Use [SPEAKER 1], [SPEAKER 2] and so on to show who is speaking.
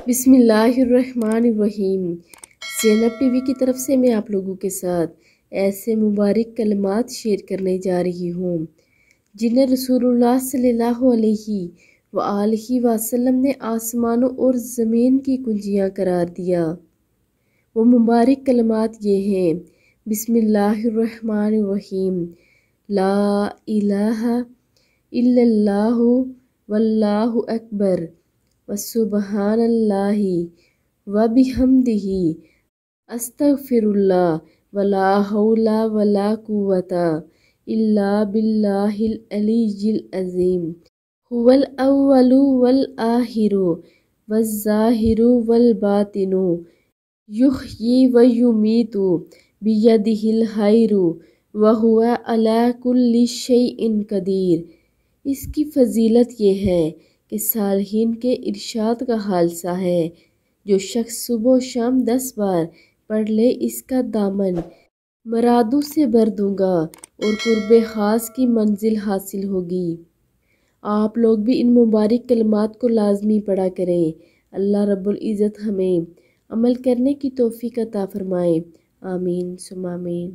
[SPEAKER 1] بسم اللہ الرحمن الرحیم۔ زینب ٹی وی کی طرف سے میں آپ لوگوں کے ساتھ ایسے مبارک کلمات شیئر کرنے جا رہی ہوں جنہیں رسول اللہ صلی اللہ علیہ وآلہ وسلم نے آسمانوں اور زمین کی کنجیاں قرار دیا۔ وہ مبارک کلمات یہ ہیں: بسم اللہ الرحمن الرحیم، لا الہ الا اللہ واللہ اکبر وسبحان اللہ وبحمدہ استغفر اللہ ولا حول ولا قوۃ الا باللہ العلی العظیم هو الاول والآخر والظاہر والباطن یحیی ویمیت بیدہ الخیر وہو علی کل شیء قدیر۔ اس کی فضیلت یہ ہے کہ صالحین کے ارشاد کا خالصہ ہے۔ جو شخص صبح و شام 10 بار پڑھ لے اس کا دامن مرادوں سے بھر دوں گا اور قرب خاص کی منزل حاصل ہوگی۔ آپ لوگ بھی ان مبارک کلمات کو لازمی پڑھا کریں۔ اللہ رب العزت ہمیں عمل کرنے کی توفیق عطا فرمائے۔ آمین ثم آمین۔